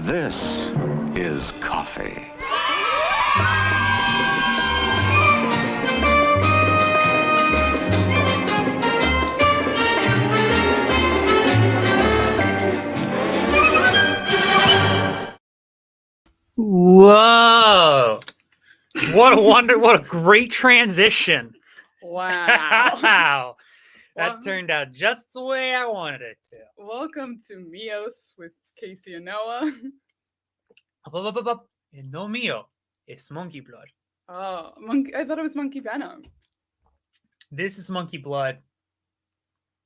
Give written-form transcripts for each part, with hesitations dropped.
This is coffee. Whoa! What a great transition. Wow. Wow. That Well, turned out just the way I wanted it to. welcome to Mios with Casey and Noah. And no mío, it's monkey blood. Oh, monkey! I thought it was monkey venom. This is monkey blood.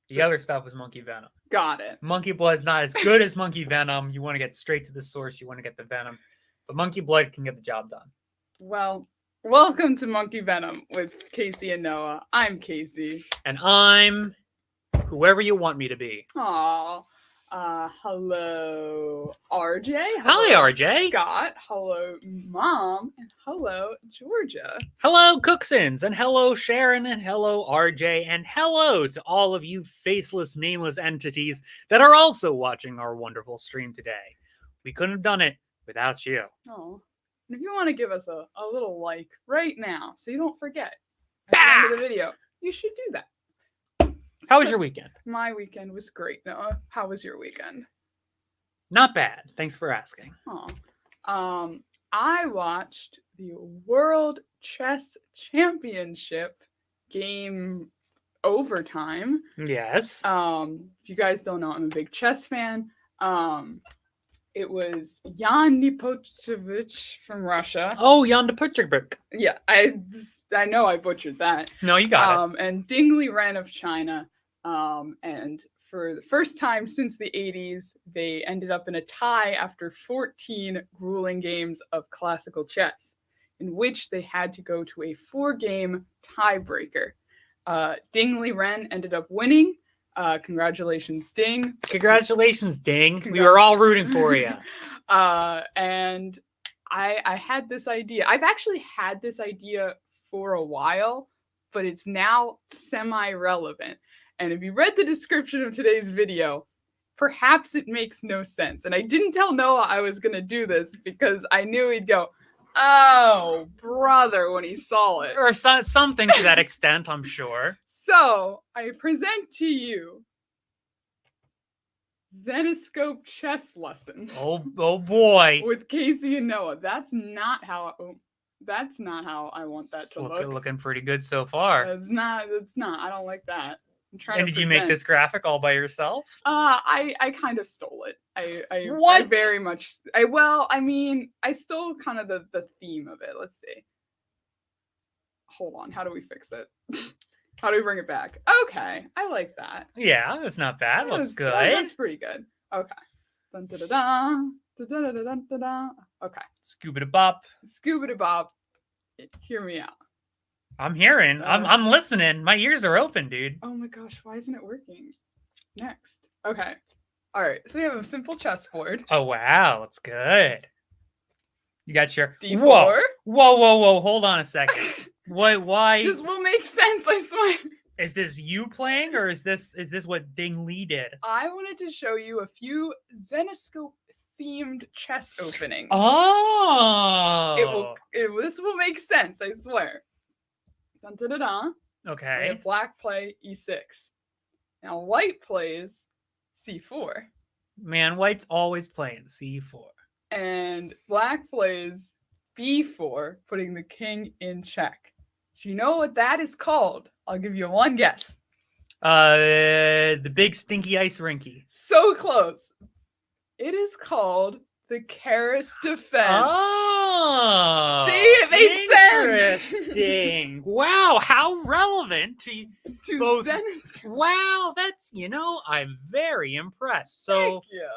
The other stuff was monkey venom. Got it. Monkey blood's not as good as monkey venom. You want to get straight to the source. You want to get the venom. But monkey blood can get the job done. Well, welcome to Monkey Venom with Casey and Noah. I'm Casey. And I'm whoever you want me to be. Aw. Hello, RJ. Hi, RJ. Scott. Hello, Mom. And hello, Georgia. Hello, Cooksons, and hello, Sharon, and hello, RJ, and hello to all of you faceless, nameless entities that are also watching our wonderful stream today. We couldn't have done it without you. Oh. And if you want to give us a little like right now, so you don't forget at the end of the video, you should do that. How was your weekend? My weekend was great, Noah. How was your weekend? Not bad. Thanks for asking. Oh. I watched the World Chess Championship game overtime. Yes. If you guys don't know, I'm a big chess fan. It was Jan Nepomniachtchi from Russia. Oh, Jan de Putcherberg. Yeah, I know I butchered that. No, you got it. And Ding Liren of China. And for the first time since the 80s, they ended up in a tie after 14 grueling games of classical chess, in which they had to go to a 4-game tiebreaker. Ding Liren ended up winning. Congratulations, Ding. Congratulations, Ding. We were all rooting for you. And I had this idea. I've actually had this idea for a while, but it's now semi-relevant. And if you read the description of today's video, perhaps it makes no sense. And I didn't tell Noah I was going to do this because I knew he'd go, oh, brother, when he saw it. Or something to that extent, I'm sure. So I present to you Zenescope chess lessons. Oh boy. With Casey and Noah. That's not how I want that to look. Looking pretty good so far. That's not. I don't like that. I'm trying And to did you make this graphic all by yourself? I kind of stole it. I What? very much. I stole kind of the theme of it. Let's see. Hold on. How do we fix it? How do we bring it back? Okay, I like that. Yeah, that's not bad. Looks good. That's pretty good. Okay. Dun, da, da, da, da, da, da, da, da, da. Okay. Scooby-da-bop. Scooby-da-bop. Hear me out. I'm hearing. I'm listening. My ears are open, dude. Oh my gosh, why isn't it working? Next. Okay. All right. So we have a simple chessboard. Oh wow, that's good. You got your D4. Whoa. Hold on a second. Why? This will make sense, I swear. Is this you playing, or is this what Ding Li did? I wanted to show you a few Zenescope themed chess openings. Oh. This will make sense, I swear. Dun, da, da, da. Okay. We have black play e6. Now white plays c4. Man, white's always playing c4. And black plays b4, putting the king in check. Do you know what that is called? I'll give you one guess. The big stinky ice rinky. So close. It is called the Karas defense. Oh, see, it made sense. Interesting. Wow, how relevant to both. Zenescope. Wow, that's I'm very impressed. So, Thank you.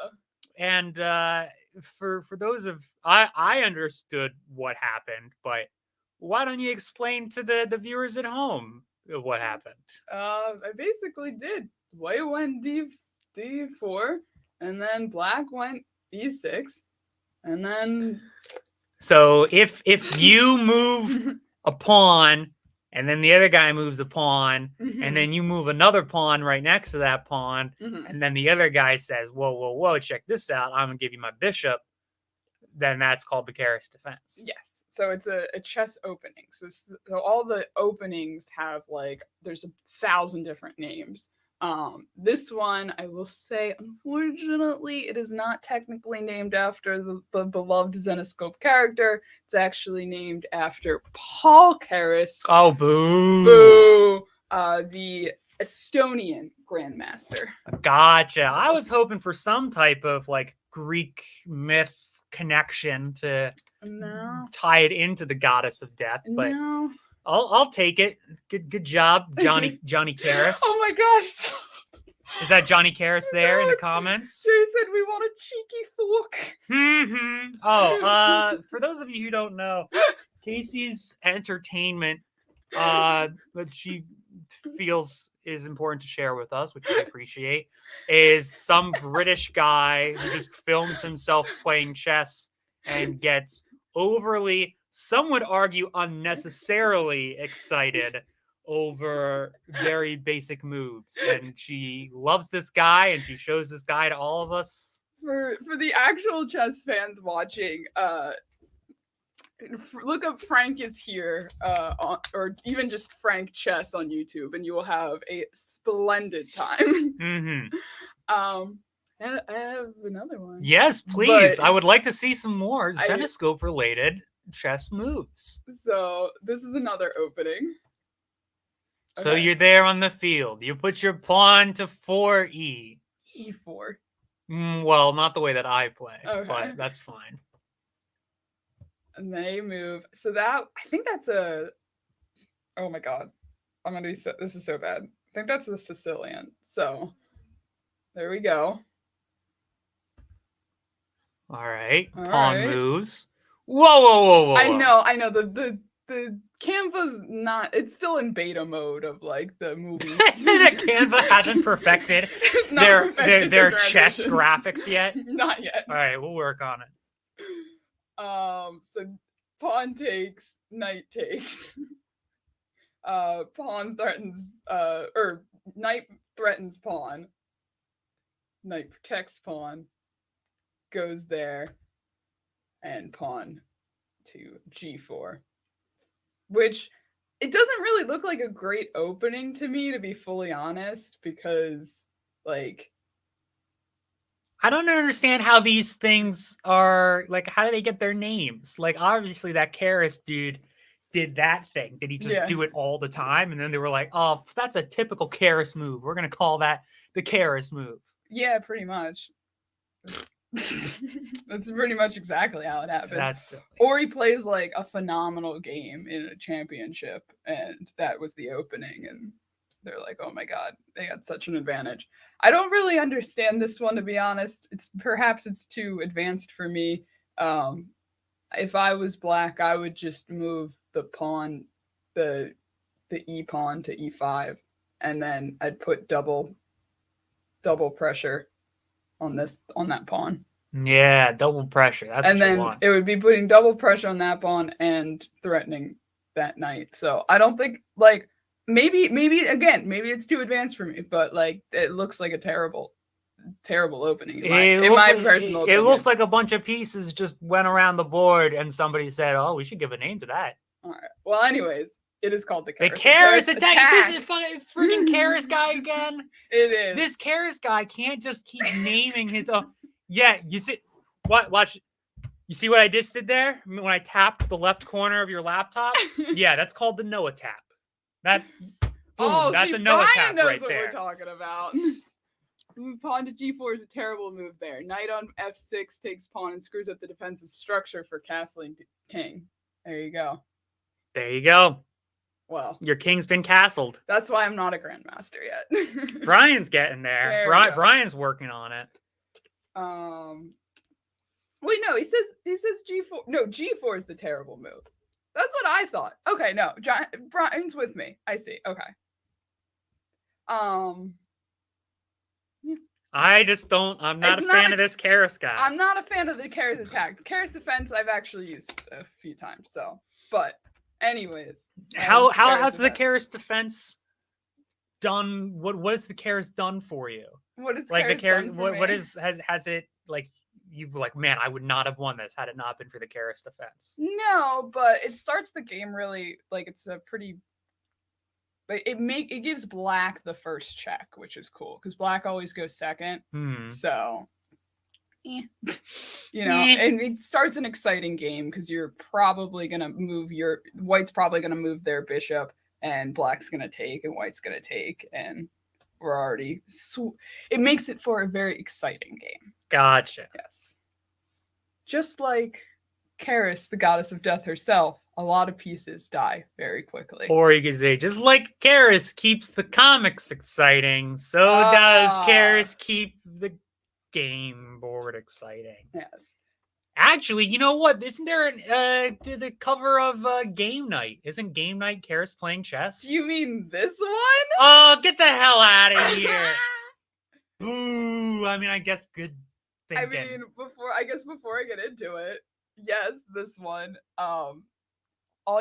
and for those of I understood what happened, but why don't you explain to the viewers at home what happened? I basically did. White went d4, and then black went e6, and then. So if you move a pawn, and then the other guy moves a pawn, and then you move another pawn right next to that pawn, and then the other guy says, "Whoa, check this out! I'm gonna give you my bishop." then that's called the Karis defense. Yes. So it's a chess opening. So all the openings have like there's 1,000 different names. This one, I will say, unfortunately, it is not technically named after the beloved Zenescope character. It's actually named after Paul Keres. Oh, boo! Boo! The Estonian Grandmaster. Gotcha. I was hoping for some type of like Greek myth connection to tie it into the goddess of death, but no. I'll take it. Good job, Johnny Karis. Oh my gosh! Is that Johnny Karis there in the comments? Jay said we want a cheeky fork. Mm-hmm. Oh, for those of you who don't know, Casey's entertainment that she feels is important to share with us, which we appreciate, is some British guy who just films himself playing chess and gets overly, some would argue unnecessarily excited over very basic moves. And she loves this guy and she shows this guy to all of us. For the actual chess fans watching, look up Frank is here, or even just Frank Chess on YouTube, and you will have a splendid time. Mm-hmm. And I have another one. Yes, please. But, I would like to see some more Zenescope related chess moves. So this is another opening. So Okay. you're there on the field. You put your pawn to 4e. E4. Well, not the way that I play, Okay. but that's fine. And they move. So that, I think that's a, oh my God. I'm going to be so, this is so bad. I think that's a Sicilian. So there we go. All right. All Pawn right. moves. Whoa. I know. The Canva's not, it's still in beta mode of like the movie. The Canva hasn't perfected It's not perfected their the chess transition. graphics yet. Not yet. All right, we'll work on it. So pawn takes, knight takes. Pawn threatens, or knight threatens pawn. Knight protects pawn. Goes there. And pawn to g4. Which, it doesn't really look like a great opening to me, to be fully honest, because, like, I don't understand how these things are, like, how do they get their names? Like, obviously that Karis dude did that thing. Did he just do it all the time? And then they were like, oh, that's a typical Karis move. We're going to call that the Karis move. Yeah, pretty much. That's pretty much exactly how it happens. That's silly. Or he plays like a phenomenal game in a championship, and that was the opening, and they're like, oh my God, they had such an advantage. I don't really understand this one, to be honest. Perhaps it's too advanced for me. If I was black, I would just move the pawn, the e pawn to e5, and then I'd put double pressure on that pawn. Yeah, double pressure. That's and what then you want. It would be putting double pressure on that pawn and threatening that knight. So I don't think, like, maybe it's too advanced for me, but like it looks like a terrible opening in my personal opinion. It looks like a bunch of pieces just went around the board and somebody said, oh, we should give a name to that. All right. Well, anyways, it is called the Karis attack. Is this freaking Karis guy again? It is. This Karis guy can't just keep naming his own. Yeah, you see what? Watch. You see what I just did there when I tapped the left corner of your laptop? Yeah, that's called the Noah tap. That. Boom, that's a Noah tap knows right what there. We're talking about. Pawn to g4 is a terrible move there. Knight on f6 takes pawn and screws up the defensive structure for castling king. There you go. There you go. Well, your king's been castled. That's why I'm not a grandmaster yet. Brian's getting there. Brian's working on it. Wait, no, he says g4. No, g4 is the terrible move. That's what I thought. Okay, no, Brian's with me. I see. Okay. Yeah. I just don't. I'm not a fan of this Karis guy. I'm not a fan of the Karis attack. The Karis defense I've actually used a few times. So, but anyways, how has the Karis defense done? What has the Karis done for you? What is like Karis the Karis? done for What me? is has it like? you were like, man, I would not have won this had it not been for the Karis defense. No, but it starts the game really like it's a pretty. But it gives Black the first check, which is cool because Black always goes second. So, you know, and it starts an exciting game because you're probably gonna move White's probably gonna move their bishop, and Black's gonna take, and White's gonna take, and we're already. It makes it for a very exciting game. Gotcha. Yes. Just like Karis, the goddess of death herself, a lot of pieces die very quickly. Or you could say, just like Karis keeps the comics exciting, so does Karis keep the game board exciting. Yes. Actually, you know what? Isn't there the cover of Game Night? Isn't Game Night Karis playing chess? Do you mean this one? Oh, get the hell out of here! Boo! I mean, I guess good thinking. I mean, before I get into it, yes, this one. All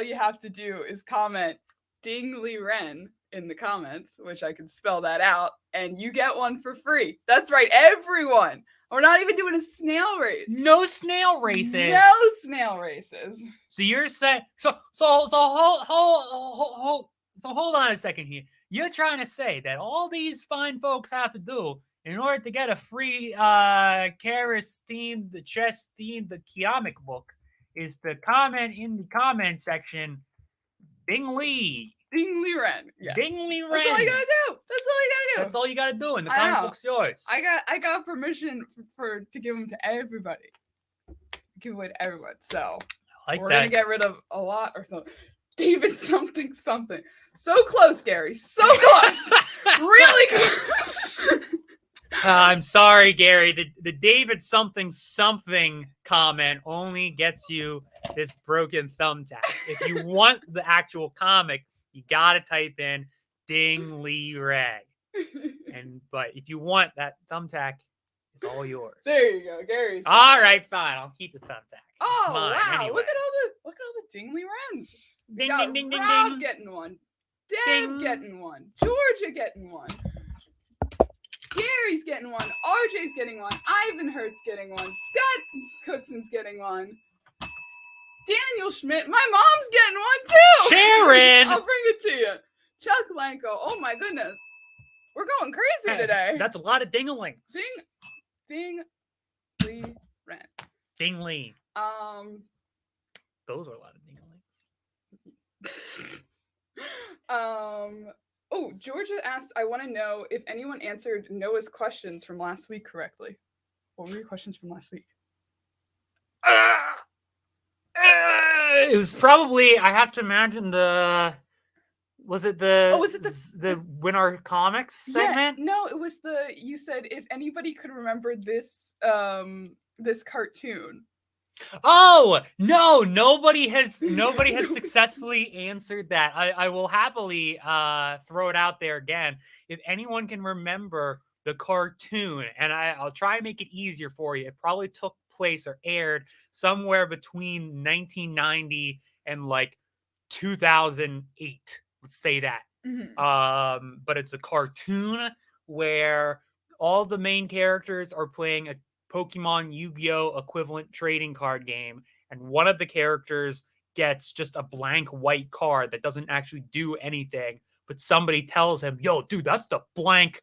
you have to do is comment Ding Li Ren in the comments, which I can spell that out, and you get one for free. That's right, everyone. We're not even doing a snail race. No snail races. No snail races. So you're saying so hold on a second here. You're trying to say that all these fine folks have to do in order to get a free Karis themed, the chess themed, the comic book is to comment in the comment section, Ding Li. Ding Li Ren. Yes. Ding Li Ren. That's all you gotta do. That's all you gotta do, and the comic book's yours. I got permission to give them to everybody. Give away to everyone. So we're gonna get rid of a lot or something. David something. So close, Gary. So close. Really close. I'm sorry, Gary. The David something comment only gets you this broken thumbtack. If you want the actual comic, you gotta type in Ding Li Ren. But if you want that thumbtack, it's all yours. There you go, Gary's. All right, fine. I'll keep the thumbtack. Oh mine, wow! anyway. Look at all the Ding Li Ren. Ding got ding ding Rob ding. getting one. Deb getting one. Georgia getting one. Gary's getting one. RJ's getting one. Ivan Hurt's getting one. Scott Cookson's getting one. Daniel Schmidt. My mom's getting one too. Sharon. I'll bring it to you. Chuck Lanko. Oh my goodness. We're going crazy today. That's a lot of dingalings. Ding Li Ren. Ding Li. Those are a lot of dingalings. Oh, Georgia asked, I want to know if anyone answered Noah's questions from last week correctly. What were your questions from last week? It was probably, I have to imagine the Win Our Comics segment? Yeah, no, it was you said if anybody could remember this this cartoon. Oh no! Nobody has successfully answered that. I will happily throw it out there again. If anyone can remember the cartoon, and I'll try and make it easier for you. It probably took place or aired somewhere between 1990 and like 2008. Let's say that. Mm-hmm. But it's a cartoon where all the main characters are playing a Pokemon Yu-Gi-Oh! Equivalent trading card game, and one of the characters gets just a blank white card that doesn't actually do anything, but somebody tells him, yo, dude, that's the blank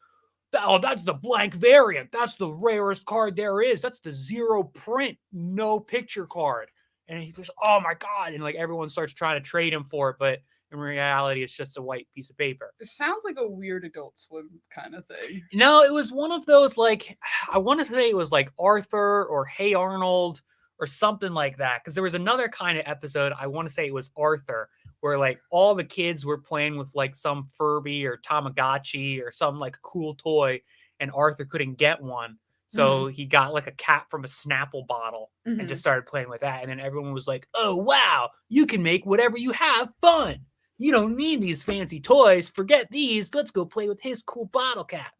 variant. That's the rarest card there is. That's the 0 print, no picture card. And he goes, oh my God. And like everyone starts trying to trade him for it, but in reality, it's just a white piece of paper. It sounds like a weird Adult Swim kind of thing. No, it was one of those, like, I want to say it was like Arthur or Hey Arnold or something like that. Because there was another kind of episode, I want to say it was Arthur, where like all the kids were playing with like some Furby or Tamagotchi or some like cool toy, and Arthur couldn't get one. So he got like a cat from a Snapple bottle and just started playing with that. And then everyone was like, oh, wow, you can make whatever you have fun. You don't need these fancy toys. Forget these. Let's go play with his cool bottle cap.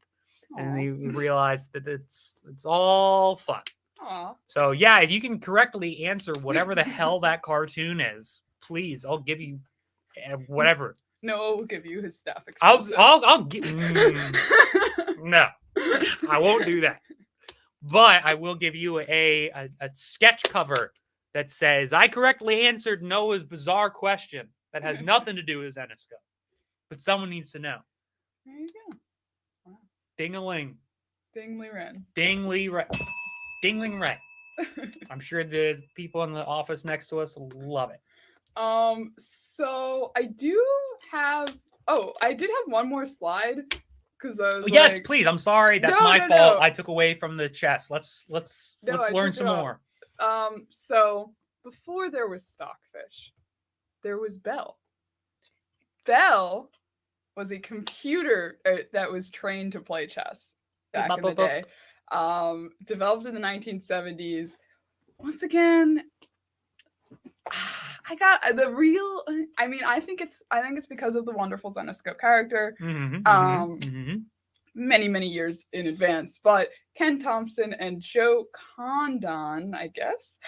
Aww. And they realized that it's all fun. Aww. So yeah, if you can correctly answer whatever the hell that cartoon is, please, I'll give you whatever. No, we'll give you his stuff. I'll give. No, I won't do that. But I will give you a sketch cover that says, I correctly answered Noah's bizarre question that has nothing to do with Zenescope. But someone needs to know. There you go. Wow. Ding-a-ling. Dingly-ren. Dingling right. I'm sure the people in the office next to us love it. So I do have. Oh, I did have one more slide because I was. Yes, like, please. I'm sorry. That's No, my no, fault. no. I took away from the chest. Let's No, I learn took some it off. more. So before there was Stockfish, there was Bell. Bell was a computer that was trained to play chess back in the day. Developed in the 1970s. Once again, I got the real. I mean, I think it's because of the wonderful Zenescope character. Many years in advance, but Ken Thompson and Joe Condon, I guess,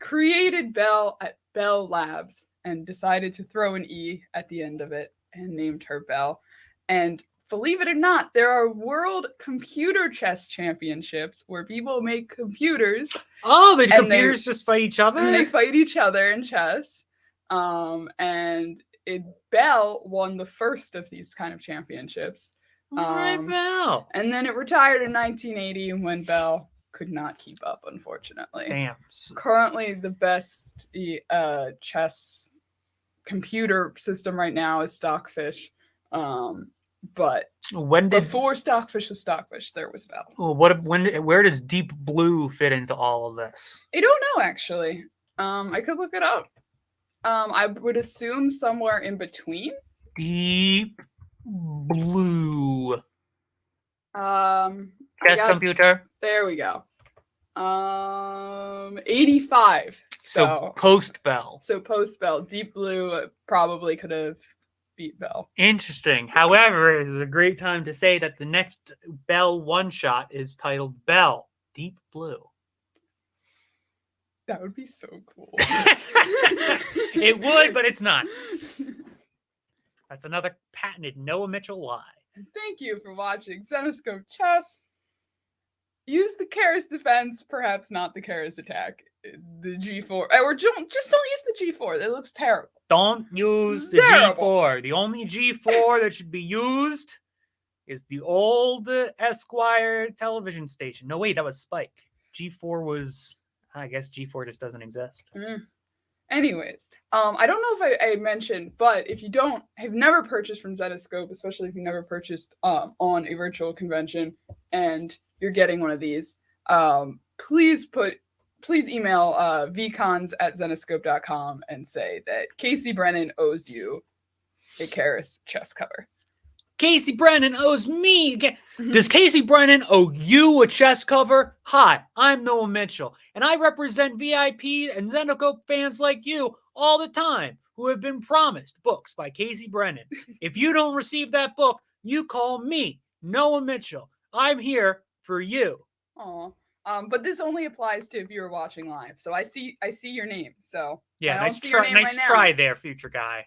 created Bell at Bell Labs and decided to throw an E at the end of it and named her Bell. And believe it or not, there are world computer chess championships where people make computers. Oh, the computers just fight each other? And they fight each other in chess. Bell won the first of these kind of championships. Bell. And then it retired in 1980 when Bell could not keep up, unfortunately. Damn. Currently, the best chess computer system right now is Stockfish. But before Stockfish was Stockfish, there was Bell. Where does Deep Blue fit into all of this? I don't know, actually. I could look it up. I would assume somewhere in between. Deep Blue. Chess computer. There we go. 85. So post Bell. So post Bell. Deep Blue probably could have beat Bell. Interesting. However, it is a great time to say that the next Bell one-shot is titled Bell Deep Blue. That would be so cool. It would, but it's not. That's another patented Noah Mitchell lie. And thank you for watching Zenescope Chess. Use the Karas defense, perhaps not the Karas attack. The G4. Or just don't use the G4. It looks terrible. Don't use the G4. The only G4 that should be used is the old Esquire television station. No, wait, that was Spike. G4 was... I guess G4 just doesn't exist. Anyways, I don't know if I mentioned, but if you have never purchased from Zenescope, especially if you never purchased on a virtual convention and you're getting one of these, please email vcons@zenescope.com and say that Casey Brennan owes you a Karas chess cover. Casey Brennan owes me. Does Casey Brennan owe you a chest cover? Hi, I'm Noah Mitchell, and I represent VIP and Zenescope fans like you all the time who have been promised books by Casey Brennan. If you don't receive that book, you call me, Noah Mitchell. I'm here for you. Aw. But this only applies to if you're watching live. So I see your name. So yeah, nice try there, future guy.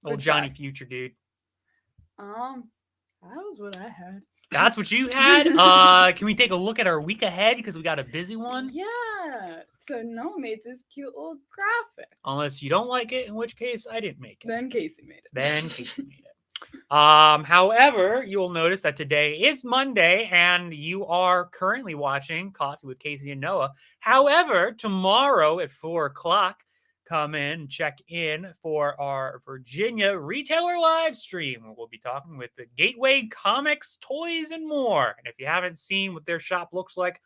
Old Johnny Future dude. That was what I had. That's what you had? Can we take a look at our week ahead because we got a busy one? Yeah. So Noah made this cute little graphic. Unless you don't like it, in which case I didn't make it. Then Casey made it. However, you will notice that today is Monday and you are currently watching Coffee with Casey and Noah. However, tomorrow at 4:00, come in and check in for our Virginia retailer live stream. We'll be talking with the Gateway Comics, Toys, and more. And if you haven't seen what their shop looks like,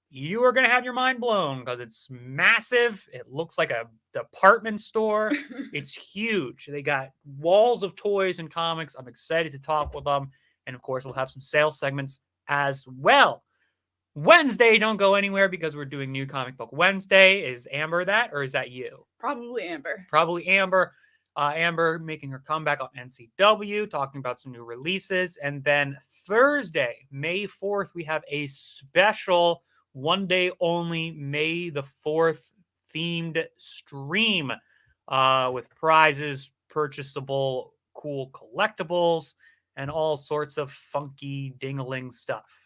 you are going to have your mind blown because it's massive. It looks like a department store. It's huge. They got walls of toys and comics. I'm excited to talk with them. And of course, we'll have some sales segments as well. Wednesday, don't go anywhere because we're doing New Comic Book Wednesday. Is Amber that, or is that you? Probably Amber. Amber making her comeback on NCW, talking about some new releases. And then Thursday, May 4th, we have a special one-day only May the 4th themed stream with prizes, purchasable, cool collectibles, and all sorts of funky ding-a-ling stuff.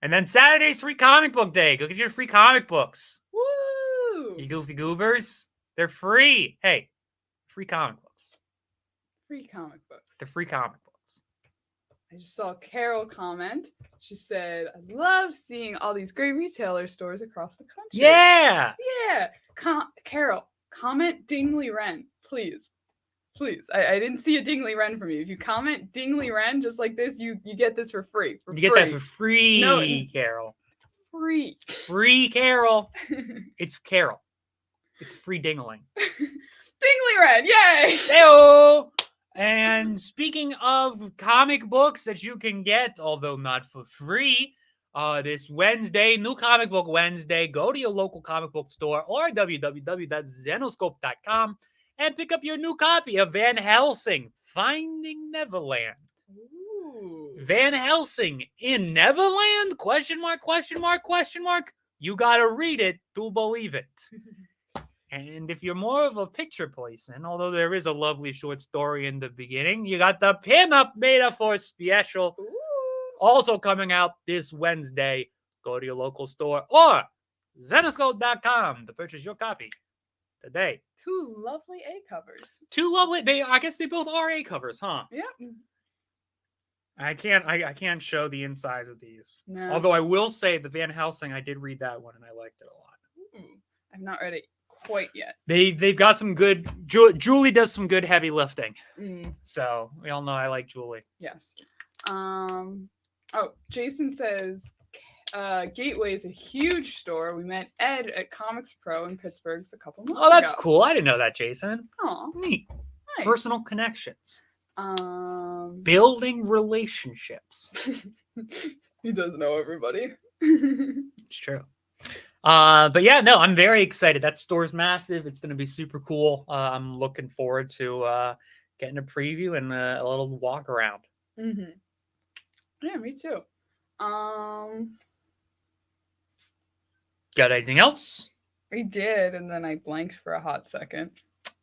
And then Saturday's free comic book day. Go get your free comic books. Woo! You goofy goobers. They're free. Hey, free comic books. Free comic books. They're free comic books. I just saw Carol comment. She said, I love seeing all these great retailer stores across the country. Yeah. Yeah. Carol, comment Dingley Wren, please. Please. I didn't see a Dingley Wren from you. If you comment Dingley Wren just like this, you get this for free. You get that for free, No, Carol. Free. Free Carol. It's Carol. It's free dingling. Dingley Wren, yay! Heyo! And speaking of comic books that you can get, although not for free, this Wednesday, New Comic Book Wednesday, go to your local comic book store or www.zenescope.com and pick up your new copy of Van Helsing, Finding Neverland. Ooh. Van Helsing in Neverland? Question mark, question mark, question mark. You gotta read it to believe it. And if you're more of a picture person, although there is a lovely short story in the beginning, you got the pinup beta for special. Ooh. Also coming out this Wednesday. Go to your local store or Zenescope.com to purchase your copy today. 2 lovely A covers. 2 lovely. I guess they both are A covers, huh? Yep. I can't show the insides of these. No. Although I will say the Van Helsing, I did read that one and I liked it a lot. Ooh. I've not read it quite yet. They've got some good. Julie does some good heavy lifting. Mm. So we all know I like Julie. Yes. Oh, Jason says Gateway is a huge store. We met Ed at Comics Pro in Pittsburgh a couple months ago. Oh, that's cool. I didn't know that, Jason. Aw, Neat. nice. Personal connections. Um, Building relationships. he does know everybody. It's true. But yeah, no, I'm very excited. That store's massive. It's going to be super cool. I'm looking forward to getting a preview and a little walk around. Mm-hmm. Yeah, me too. Got anything else? We did, and then I blanked for a hot second.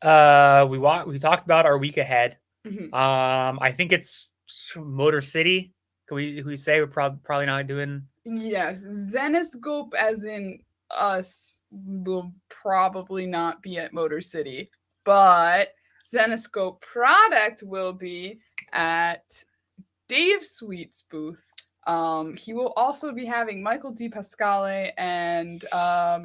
We talked about our week ahead. Mhm. I think it's Motor City. Can we say we're probably not doing? Yes, Zenescope, as in us, will probably not be at Motor City, but Zenescope product will be at Dave Sweet's booth. He will also be having Michael D. Pasquale and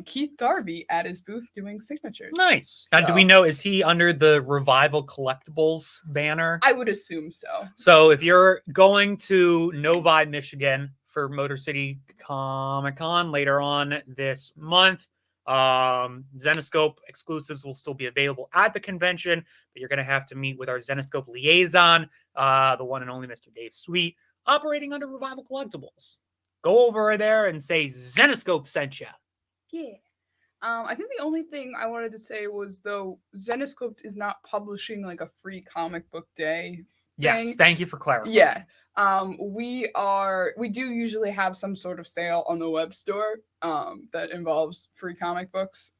Keith Darby at his booth doing signatures. Nice. Now, do we know, is he under the Revival Collectibles banner? I would assume so. So if you're going to Novi, Michigan for Motor City Comic Con later on this month, Zenescope exclusives will still be available at the convention, but you're going to have to meet with our Zenescope liaison, the one and only Mr. Dave Sweet, operating under Revival Collectibles. Go over there and say Zenescope sent you. Yeah. I think the only thing I wanted to say was, though, Zenescope is not publishing like a free comic book day. Yes, thank you for clarifying. Yeah. We do usually have some sort of sale on the web store that involves free comic books.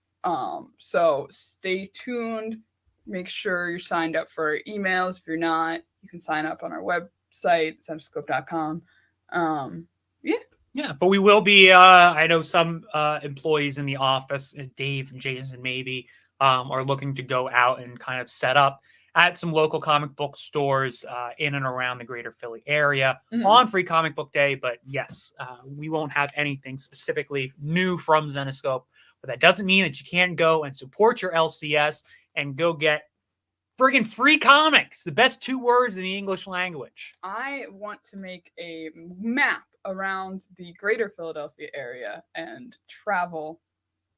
So stay tuned. Make sure you're signed up for our emails. If you're not, you can sign up on our website, zenescope.com. Yeah, but we will be, I know some employees in the office, Dave and Jason maybe, are looking to go out and kind of set up at some local comic book stores in and around the greater Philly area on Free Comic Book Day. But yes, we won't have anything specifically new from Zenescope, but that doesn't mean that you can't go and support your LCS and go get friggin' free comics, the best 2 words in the English language. I want to make a map around the greater Philadelphia area and travel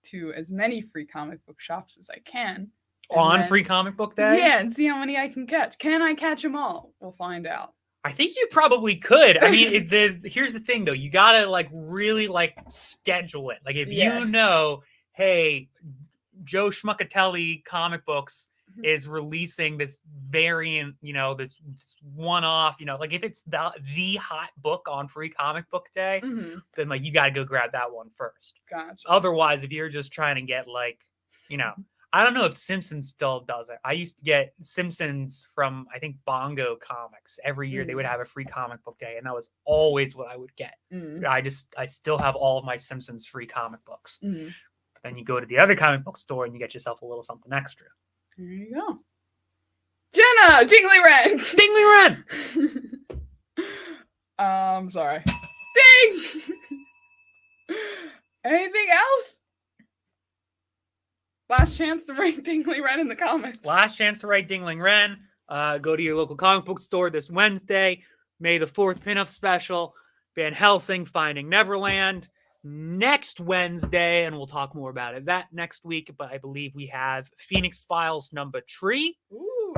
to as many free comic book shops as I can. On Free Comic Book Day? Yeah, and see how many I can catch. Can I catch them all? We'll find out. I think you probably could. I mean, here's the thing, though. You got to, really, schedule it. Like, if you know, hey, Joe Schmuckatelli Comic Books is releasing this variant, this one-off, if it's the hot book on Free Comic Book Day, then, you got to go grab that one first. Gotcha. Otherwise, if you're just trying to get, I don't know if Simpsons still does it. I used to get Simpsons from, I think, Bongo Comics. Every year they would have a free comic book day, and that was always what I would get. I still have all of my Simpsons free comic books. But then you go to the other comic book store and you get yourself a little something extra. There you go. Jenna, Dingley Wren. Dingley Wren. Sorry. Ding. Anything else? Last chance to write Dingley Wren in the comments. Last chance to write Dingley Wren. Go to your local comic book store this Wednesday. May the 4th pinup special. Van Helsing, Finding Neverland. Next Wednesday, and we'll talk more about it that next week, but I believe we have Phoenix Files number 3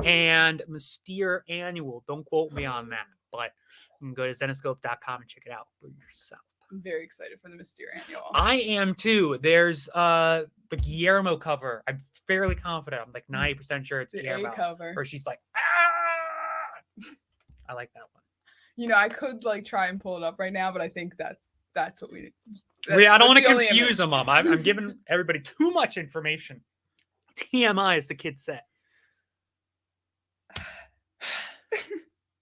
and Mystere Annual. Don't quote me on that, but you can go to Zenescope.com and check it out for yourself. I'm very excited for the Mystere Annual. I am too. There's the Guillermo cover. I'm fairly confident. I'm like 90% sure it's the Guillermo. A cover. Or she's like, ah! I like that one. You know, I could like try and pull it up right now, but I think that's what we need. I don't want to confuse them up. I'm giving everybody too much information. TMI, as the kids say.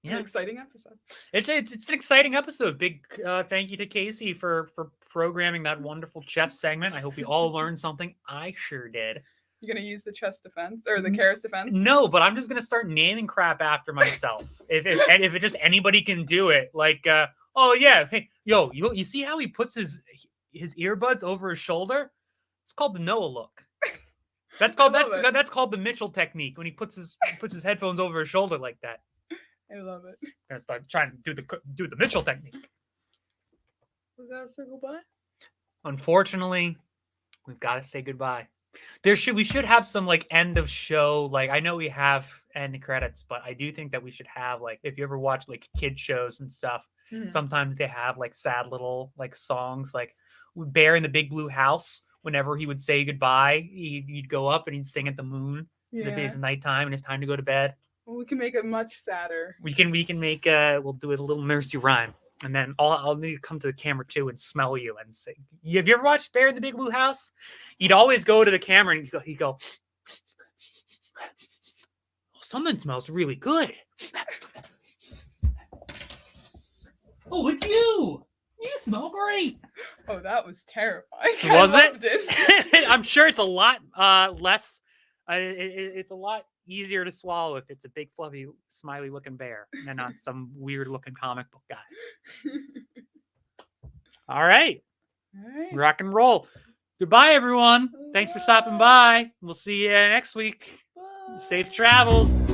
Yeah, an exciting episode. It's an exciting episode. Big thank you to Casey for programming that wonderful chess segment. I hope we all learned something. I sure did. You gonna use the chess defense or the Karis defense? No, but I'm just gonna start naming crap after myself. if it just anybody can do it, like oh yeah, hey, yo, you see how he puts his earbuds over his shoulder? It's called the Noah look. That's called the Mitchell technique, when he puts his headphones over his shoulder like that. I love it. I'm gonna start trying to do the Mitchell technique. We gotta say goodbye. Unfortunately, we've got to say goodbye. We should have some like end of show. Like, I know we have end credits, but I do think that we should have, like, if you ever watch like kid shows and stuff, sometimes they have like sad little like songs, like Bear in the Big Blue House. Whenever he would say goodbye, he'd go up and he'd sing at the moon. Yeah. It's nighttime and it's time to go to bed. Well, we can make it much sadder. We can make we'll do it a little nursery rhyme, and then I'll need to come to the camera too and smell you and say, have you ever watched Bear in the Big Blue House? He'd always go to the camera and he'd go, oh, something smells really good. Oh, it's you. You smell great. Oh, that was terrifying. Was it? I'm sure it's a lot less. It's a lot easier to swallow if it's a big, fluffy, smiley-looking bear and not some weird-looking comic book guy. All right. Rock and roll. Goodbye, everyone. Thanks for stopping by. We'll see you next week. Bye. Safe travels.